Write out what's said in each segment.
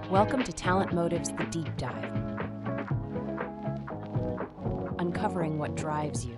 Welcome to Talent Motives, the Deep Dive, uncovering what drives you.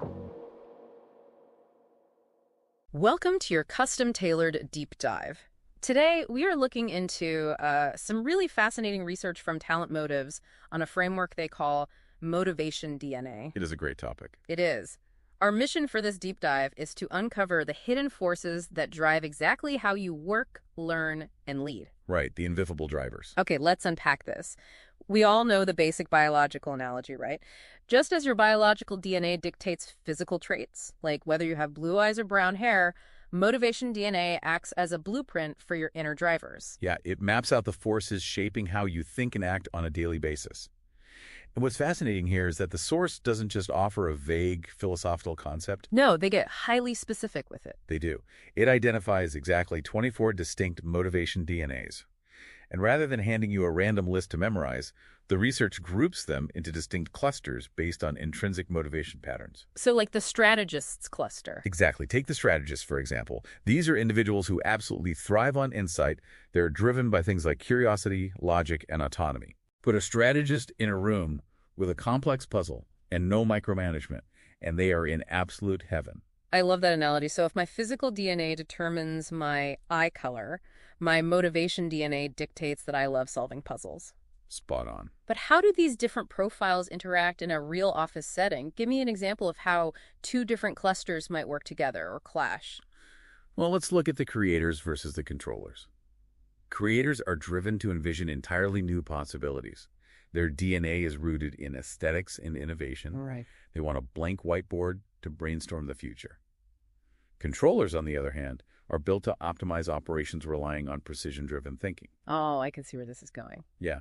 Welcome to your custom-tailored deep dive. Today, we are looking into some really fascinating research from Talent Motives on a framework they call motivation DNA. It is a great topic. It is. Our mission for this deep dive is to uncover the hidden forces that drive exactly how you work, learn, and lead. Right, the invisible drivers. Okay, let's unpack this. We all know the basic biological analogy, right? Just as your biological DNA dictates physical traits, like whether you have blue eyes or brown hair, motivation DNA acts as a blueprint for your inner drivers. Yeah, it maps out the forces shaping how you think and act on a daily basis. And what's fascinating here is that the source doesn't just offer a vague philosophical concept. No, they get highly specific with it. They do. It identifies exactly 24 distinct motivation DNAs. And rather than handing you a random list to memorize, the research groups them into distinct clusters based on intrinsic motivation patterns. So like the strategists cluster. Exactly. Take the strategists, for example. These are individuals who absolutely thrive on insight. They're driven by things like curiosity, logic, and autonomy. Put a strategist in a room with a complex puzzle and no micromanagement, and they are in absolute heaven. I love that analogy. So if my physical DNA determines my eye color, my motivation DNA dictates that I love solving puzzles. Spot on. But how do these different profiles interact in a real office setting? Give me an example of how two different clusters might work together or clash. Well, let's look at the creators versus the controllers. Creators are driven to envision entirely new possibilities. Their DNA is rooted in aesthetics and innovation. Right. They want a blank whiteboard to brainstorm the future. Controllers, on the other hand, are built to optimize operations relying on precision-driven thinking. Oh, I can see where this is going. Yeah.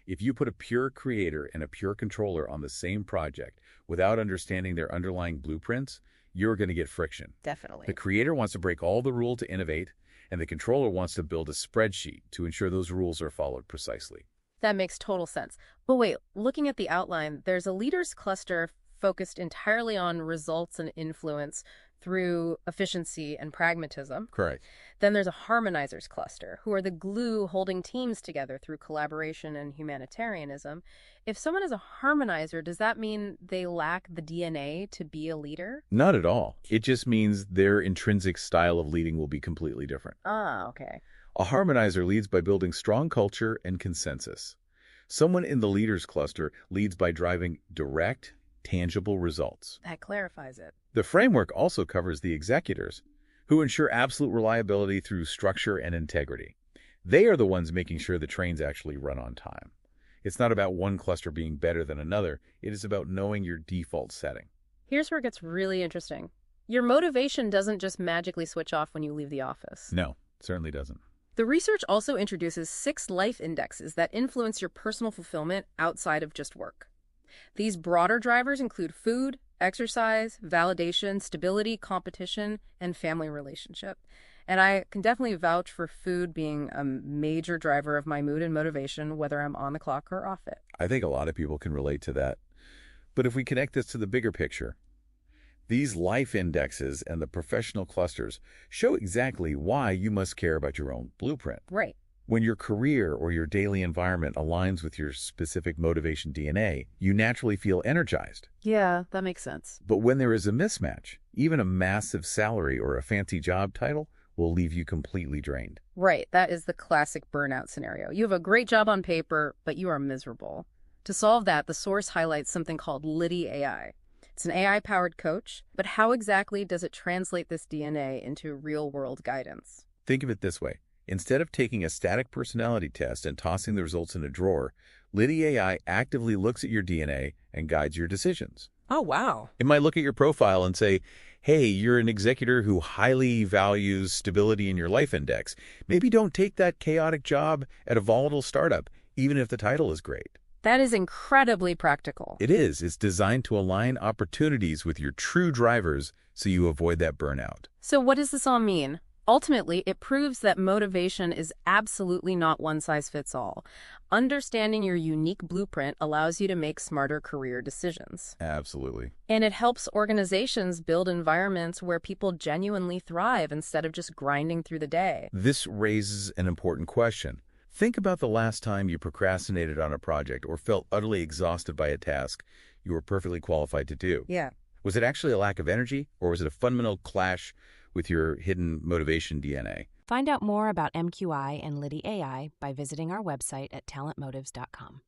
If you put a pure creator and a pure controller on the same project without understanding their underlying blueprints, you're going to get friction. Definitely. The creator wants to break all the rules to innovate, and the controller wants to build a spreadsheet to ensure those rules are followed precisely. That makes total sense. But wait, looking at the outline, there's a leaders cluster focused entirely on results and influence through efficiency and pragmatism. Correct. Then there's a harmonizers cluster, who are the glue holding teams together through collaboration and humanitarianism. If someone is a harmonizer, does that mean they lack the DNA to be a leader? Not at all. It just means their intrinsic style of leading will be completely different. Ah, okay. A harmonizer leads by building strong culture and consensus. Someone in the leaders cluster leads by driving direct, tangible results. That clarifies it. The framework also covers the executors, who ensure absolute reliability through structure and integrity. They are the ones making sure the trains actually run on time. It's not about one cluster being better than another. It is about knowing your default setting. Here's where it gets really interesting. Your motivation doesn't just magically switch off when you leave the office. No, it certainly doesn't. The research also introduces 6 life indexes that influence your personal fulfillment outside of just work. These broader drivers include food, exercise, validation, stability, competition, and family relationship. And I can definitely vouch for food being a major driver of my mood and motivation, whether I'm on the clock or off it. I think a lot of people can relate to that. But if we connect this to the bigger picture, these life indexes and the professional clusters show exactly why you must care about your own blueprint. Right. When your career or your daily environment aligns with your specific motivation DNA, you naturally feel energized. Yeah, that makes sense. But when there is a mismatch, even a massive salary or a fancy job title will leave you completely drained. Right. That is the classic burnout scenario. You have a great job on paper, but you are miserable. To solve that, the source highlights something called LiDi AI. It's an AI-powered coach, but how exactly does it translate this DNA into real-world guidance? Think of it this way. Instead of taking a static personality test and tossing the results in a drawer, LiDi AI actively looks at your DNA and guides your decisions. Oh, wow. It might look at your profile and say, hey, you're an executor who highly values stability in your life index. Maybe don't take that chaotic job at a volatile startup, even if the title is great. That is incredibly practical. It is. It's designed to align opportunities with your true drivers so you avoid that burnout. So what does this all mean? Ultimately, it proves that motivation is absolutely not one size fits all. Understanding your unique blueprint allows you to make smarter career decisions. Absolutely. And it helps organizations build environments where people genuinely thrive instead of just grinding through the day. This raises an important question. Think about the last time you procrastinated on a project or felt utterly exhausted by a task you were perfectly qualified to do. Yeah. Was it actually a lack of energy, or was it a fundamental clash with your hidden motivation DNA? Find out more about MQi and LiDi AI by visiting our website at talentmotives.com.